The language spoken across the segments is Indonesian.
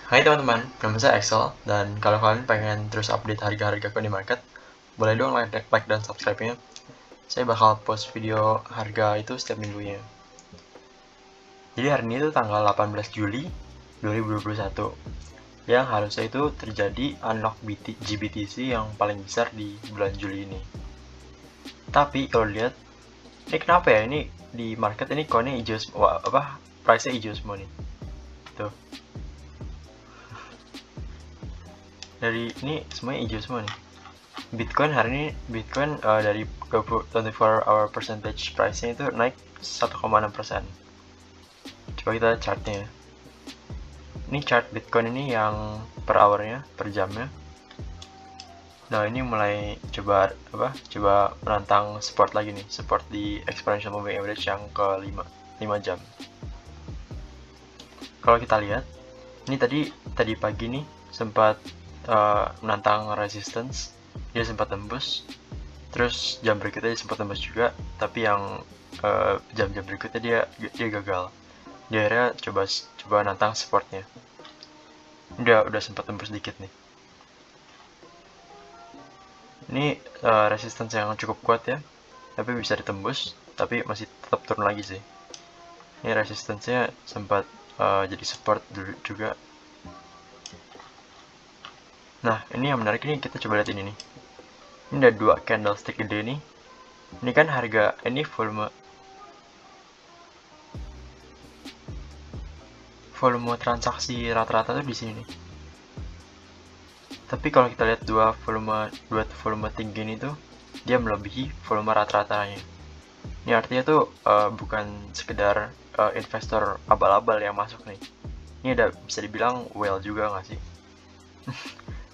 Hai teman-teman, nama saya Axel, dan kalau kalian pengen terus update harga-harga coin di market, boleh dong like dan subscribe-nya. Saya bakal post video harga itu setiap minggunya. Jadi hari ini itu tanggal 18 Juli 2021, yang harusnya itu terjadi unlock GBTC yang paling besar di bulan Juli ini. Tapi kalau lihat, ini kenapa ya? Ini di market ini coinnya hijau semua, price-nya hijau semua nih. Tuh. Dari ini semuanya hijau semua nih. Bitcoin hari ini dari 24 hour percentage price-nya itu naik 1,6%. Coba kita chartnya. Ini chart Bitcoin ini yang per hour-nya, per jamnya. Nah, ini mulai coba menantang support lagi nih, support di exponential moving average yang ke 5 jam. Kalau kita lihat, ini tadi pagi nih sempat menantang resistance, dia sempat tembus, terus jam berikutnya dia sempat tembus juga, tapi yang jam-jam berikutnya dia gagal. Dia akhirnya coba nantang supportnya. Udah sempat tembus dikit nih. Ini resistance yang cukup kuat ya, tapi bisa ditembus, tapi masih tetap turun lagi sih. Ini resistance-nya sempat jadi support dulu juga. Nah, ini yang menarik nih, kita coba lihat ini nih. Ini ada 2 candlestick gede nih. Ini kan harga, ini volume transaksi rata-rata tuh di sini nih. Tapi kalau kita lihat dua volume tinggi ini tuh, dia melebihi volume rata-ratanya. Ini artinya tuh bukan sekedar investor abal-abal yang masuk nih. Ini bisa dibilang whale juga nggak sih?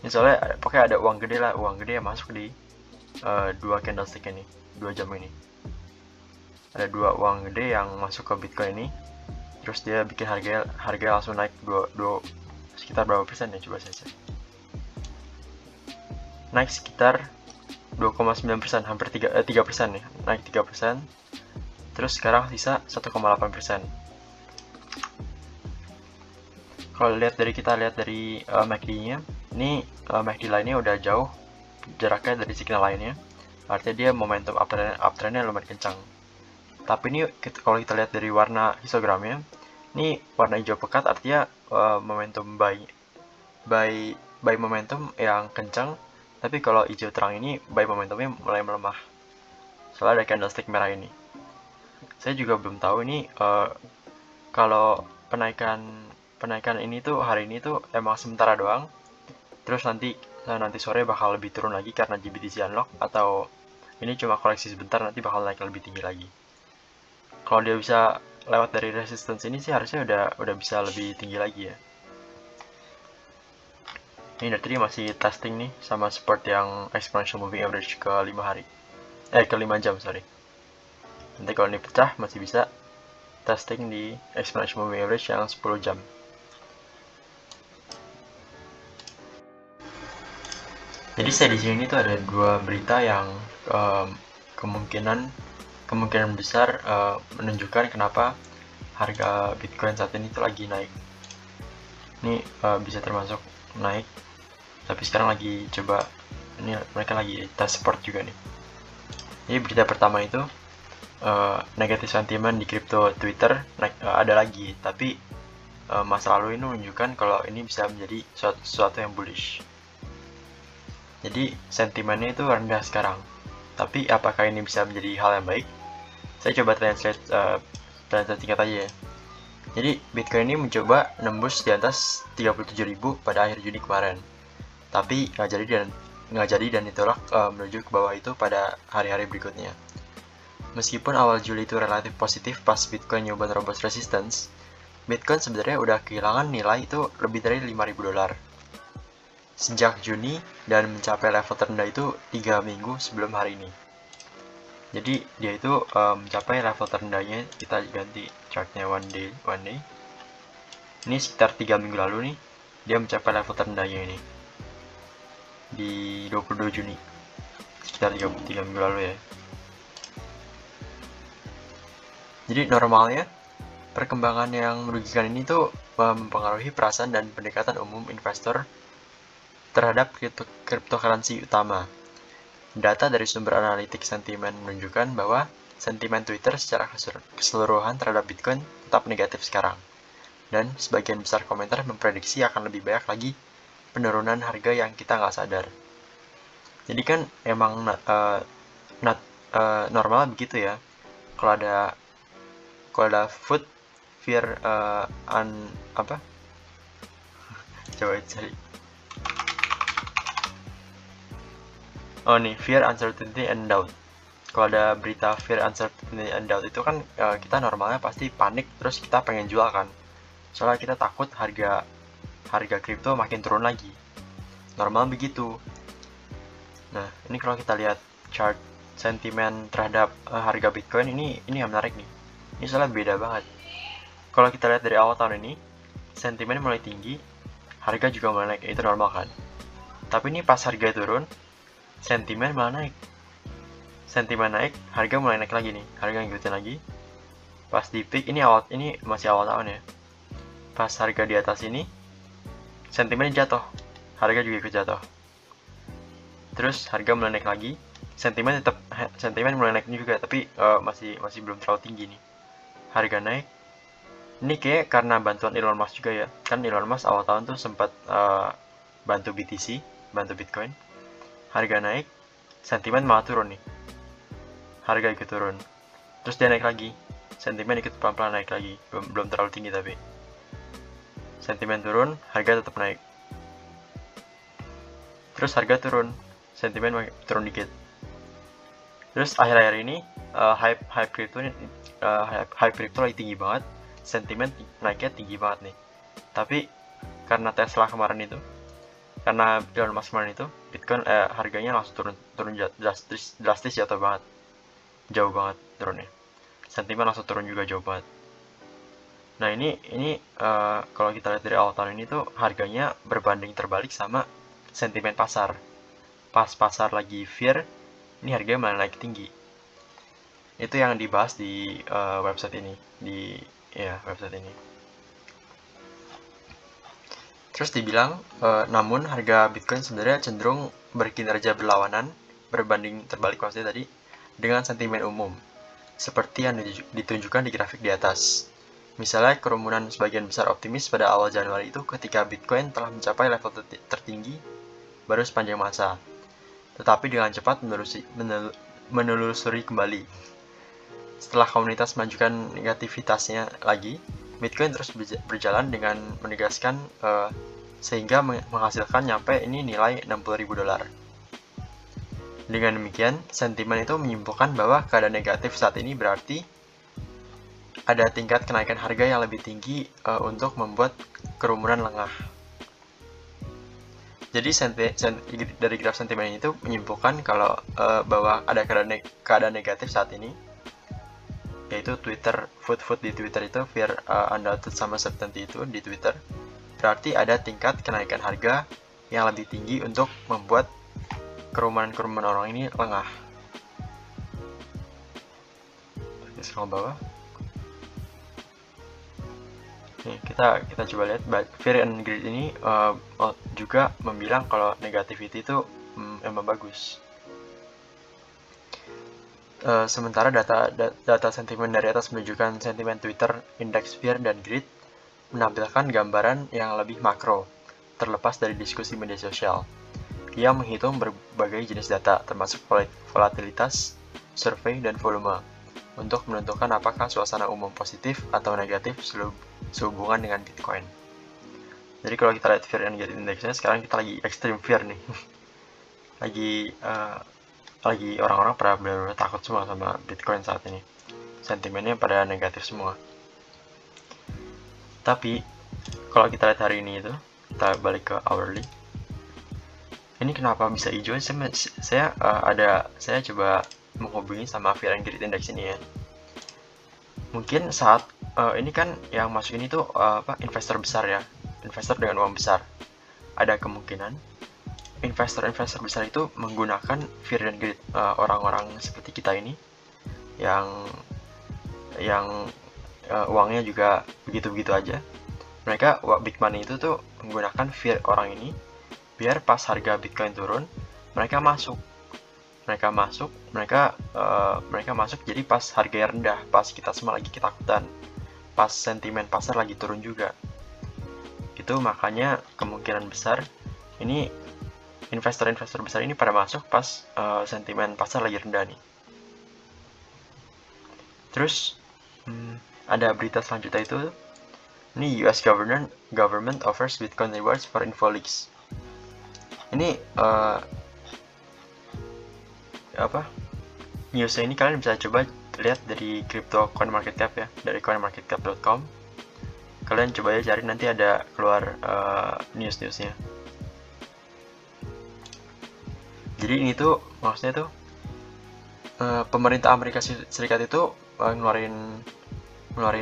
Ini soalnya pokoknya ada uang gede yang masuk di 2 candlestick ini, 2 jam ini. Ada 2 uang gede yang masuk ke Bitcoin ini, terus dia bikin harga langsung naik sekitar berapa persen ya, coba saya cek. Naik sekitar 2,9%, hampir 3% nih, naik 3%. Terus sekarang sisa 1,8%. Kalau kita lihat dari MACD-nya, ini MACD lainnya udah jauh jaraknya dari signal lainnya. Artinya dia momentum uptrend-nya lumayan kencang. Tapi ini kalau kita lihat dari warna histogramnya, ini warna hijau pekat artinya momentum buy momentum yang kencang. Tapi kalau hijau terang ini buy momentumnya mulai melemah. Soalnya ada candlestick merah ini. Saya juga belum tahu ini kalau penaikan ini tuh hari ini tuh emang sementara doang. Terus nanti sore bakal lebih turun lagi karena GBTC unlock, atau ini cuma koleksi sebentar, nanti bakal naik lebih tinggi lagi. Kalau dia bisa lewat dari resistance ini sih harusnya udah bisa lebih tinggi lagi ya. Ini dari tadi masih testing nih sama support yang exponential moving average ke 5 jam, sorry. Nanti kalau ini pecah masih bisa testing di exponential moving average yang 10 jam. Jadi saya di sini tuh ada 2 berita yang kemungkinan besar menunjukkan kenapa harga Bitcoin saat ini tuh lagi naik. Ini bisa termasuk naik, tapi sekarang lagi coba, ini mereka lagi tes support juga nih. Jadi berita pertama itu negatif sentiment di crypto Twitter ada lagi, tapi masa lalu ini menunjukkan kalau ini bisa menjadi sesuatu yang bullish. Jadi sentimennya itu rendah sekarang, tapi apakah ini bisa menjadi hal yang baik? Saya coba translate singkat aja ya. Jadi Bitcoin ini mencoba nembus di atas 37.000 pada akhir Juni kemarin, tapi nggak jadi dan ditolak menuju ke bawah itu pada hari-hari berikutnya. Meskipun awal Juli itu relatif positif pas Bitcoin nyoba nerobos resistance, Bitcoin sebenarnya udah kehilangan nilai itu lebih dari $5.000 sejak Juni dan mencapai level terendah itu 3 minggu sebelum hari ini. Jadi dia itu mencapai level terendahnya, kita ganti chartnya one day. Ini sekitar 3 minggu lalu nih, dia mencapai level terendahnya ini di 22 Juni, sekitar 3 minggu lalu ya. Jadi normalnya perkembangan yang merugikan ini tuh mempengaruhi perasaan dan pendekatan umum investor terhadap cryptocurrency utama. Data dari sumber analitik sentimen menunjukkan bahwa sentimen Twitter secara keseluruhan terhadap Bitcoin tetap negatif sekarang. Dan sebagian besar komentar memprediksi akan lebih banyak lagi penurunan harga yang kita nggak sadar. Jadi kan emang normal begitu ya. Kalau ada food fear apa? Coba cari. Oh nih, fear, uncertainty, and doubt. Kalau ada berita fear, uncertainty, and doubt itu kan kita normalnya pasti panik, terus kita pengen jual kan. Soalnya kita takut harga kripto makin turun lagi. Normal begitu. Nah, ini kalau kita lihat chart sentimen terhadap harga Bitcoin ini yang menarik nih. Ini soalnya beda banget. Kalau kita lihat dari awal tahun ini, sentimen mulai tinggi, harga juga mulai naik, itu normal kan. Tapi ini pas harga turun, sentimen malah naik. Sentimen naik, harga mulai naik lagi nih. Harga ngikutin lagi. Pas di peak, ini masih awal tahun ya. Pas harga di atas ini, sentimen jatuh. Harga juga ikut jatuh. Terus harga mulai naik lagi. Sentimen mulai naik juga, tapi masih belum terlalu tinggi nih. Harga naik. Ini kayak karena bantuan Elon Musk juga ya. Kan Elon Musk awal tahun tuh sempat bantu BTC, bantu Bitcoin. Harga naik, sentimen malah turun nih. Harga ikut turun. Terus dia naik lagi. Sentimen ikut pelan-pelan naik lagi. Belum terlalu tinggi tapi. Sentimen turun, harga tetap naik. Terus harga turun, sentimen turun dikit. Terus akhir-akhir ini hype crypto lagi tinggi banget. Sentimen naiknya tinggi banget nih. Tapi karena Tesla kemarin itu, karena Elon Musk kemarin itu, Bitcoin harganya langsung turun drastis jatuh banget, jauh banget turunnya. Sentimen langsung turun juga jauh banget. Nah ini kalau kita lihat dari awal tahun ini tuh harganya berbanding terbalik sama sentimen pasar. Pas pasar lagi fear, ini harganya malah naik tinggi. Itu yang dibahas di website ini, website ini. Terus dibilang, namun harga Bitcoin sebenarnya cenderung berkinerja berlawanan, berbanding terbalik maksudnya tadi, dengan sentimen umum, seperti yang ditunjukkan di grafik di atas. Misalnya, kerumunan sebagian besar optimis pada awal Januari itu ketika Bitcoin telah mencapai level tertinggi baru sepanjang masa, tetapi dengan cepat menelusuri kembali. Setelah komunitas menunjukkan negativitasnya lagi, Bitcoin terus berjalan dengan menegaskan sehingga menghasilkan nyampe ini nilai $60.000. Dengan demikian, sentimen itu menyimpulkan bahwa keadaan negatif saat ini berarti ada tingkat kenaikan harga yang lebih tinggi untuk membuat kerumunan lengah. Jadi dari graf sentimen itu menyimpulkan kalau bahwa ada keadaan negatif saat ini, yaitu Twitter, food di Twitter itu fear, undoubted sama certainty itu di Twitter, berarti ada tingkat kenaikan harga yang lebih tinggi untuk membuat kerumunan orang ini lengah. Scroll bawah. Nih, kita coba lihat fear and greed ini juga membilang kalau negativity itu emang bagus. Sementara data sentimen dari atas menunjukkan sentimen Twitter, indeks fear dan greed menampilkan gambaran yang lebih makro, terlepas dari diskusi media sosial. Ia menghitung berbagai jenis data, termasuk volatilitas, survei, dan volume, untuk menentukan apakah suasana umum positif atau negatif sehubungan dengan Bitcoin. Jadi kalau kita lihat fear and greed indexnya, sekarang kita lagi extreme fear nih. lagi orang-orang pada benar-benar takut semua sama Bitcoin saat ini. Sentimennya pada negatif semua. Tapi kalau kita lihat hari ini itu, kita balik ke hourly. Ini kenapa bisa hijau? Saya coba menghubungi sama fear and greed index ini ya. Mungkin saat ini kan yang masuk ini tuh investor besar ya, investor dengan uang besar. Ada kemungkinan investor besar itu menggunakan fear and greed orang-orang seperti kita ini yang uangnya juga begitu-begitu aja, mereka big money itu tuh menggunakan fear orang ini biar pas harga Bitcoin turun mereka masuk jadi pas harganya rendah, pas kita semua lagi ketakutan, pas sentimen pasar lagi turun juga. Itu makanya kemungkinan besar ini investor-investor besar ini pada masuk pas sentimen pasar lagi rendah nih. Terus ada berita selanjutnya itu, ini US government offers Bitcoin rewards for info leaks. Ini newsnya ini kalian bisa coba lihat dari crypto CoinMarketCap ya, dari coinmarketcap.com. Kalian coba ya cari, nanti ada keluar news-newsnya. Jadi ini tuh maksudnya tuh pemerintah Amerika Serikat itu ngeluarin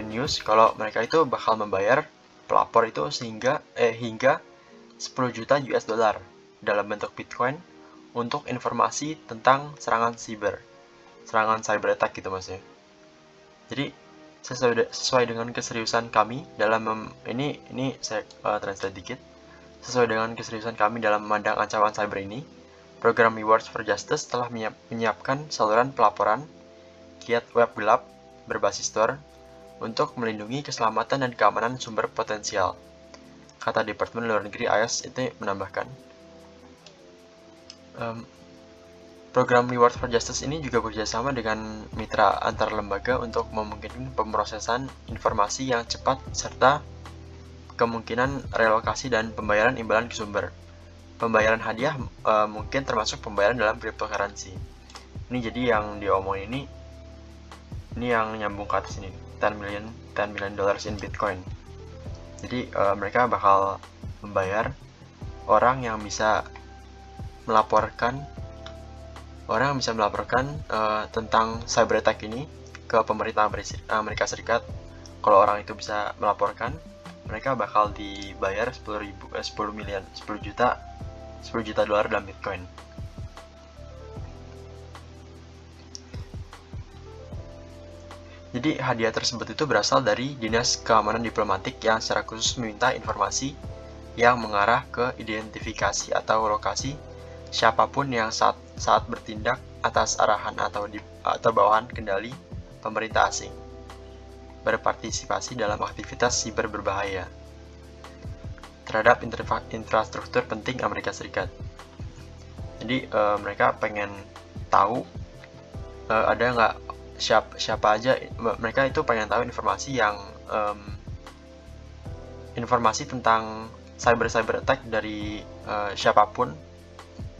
news kalau mereka itu bakal membayar pelapor itu hingga 10 juta US dollar dalam bentuk Bitcoin untuk informasi tentang serangan cyber attack gitu maksudnya. Jadi sesuai dengan keseriusan kami dalam ini saya translate dikit. Sesuai dengan keseriusan kami dalam memandang ancaman cyber ini, program Rewards for Justice telah menyiapkan saluran pelaporan kiat web gelap berbasis Tor untuk melindungi keselamatan dan keamanan sumber potensial, kata Departemen Luar Negeri AS itu menambahkan. Program Rewards for Justice ini juga bekerjasama dengan mitra antar lembaga untuk memungkinkan pemrosesan informasi yang cepat serta kemungkinan relokasi dan pembayaran imbalan ke sumber. Pembayaran hadiah mungkin termasuk pembayaran dalam cryptocurrency. Ini jadi yang diomongin ini yang nyambung ke atas ini, 10 million dollars in Bitcoin. Jadi mereka bakal membayar orang yang bisa melaporkan tentang cyber attack ini ke pemerintah Amerika Serikat. Kalau orang itu bisa melaporkan, mereka bakal dibayar 10 juta dolar dalam Bitcoin. Jadi hadiah tersebut itu berasal dari Dinas Keamanan Diplomatik yang secara khusus meminta informasi yang mengarah ke identifikasi atau lokasi siapapun yang saat bertindak atas arahan atau bawahan kendali pemerintah asing berpartisipasi dalam aktivitas siber berbahaya terhadap infrastruktur penting Amerika Serikat. Jadi mereka pengen tahu ada nggak siapa aja, mereka itu pengen tahu informasi tentang cyber attack dari siapapun.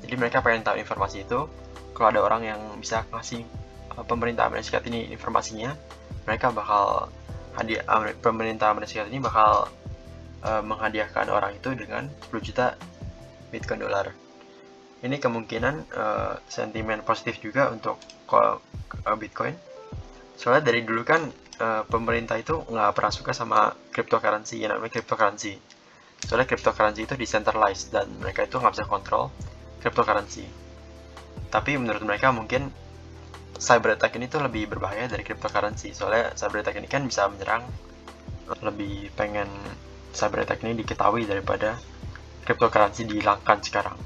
Jadi mereka pengen tahu informasi itu. Kalau ada orang yang bisa ngasih pemerintah Amerika Serikat ini informasinya, pemerintah Amerika Serikat ini bakal menghadiahkan orang itu dengan 10 juta Bitcoin dolar. Ini kemungkinan sentimen positif juga untuk Bitcoin. Soalnya dari dulu kan pemerintah itu nggak pernah suka sama cryptocurrency, yang namanya cryptocurrency. Soalnya cryptocurrency itu decentralized dan mereka itu nggak bisa kontrol cryptocurrency. Tapi menurut mereka mungkin cyber attack ini tuh lebih berbahaya dari cryptocurrency. Soalnya cyber attack ini kan bisa menyerang, lebih pengen cyber attack ini diketahui daripada cryptocurrency dihilangkan sekarang.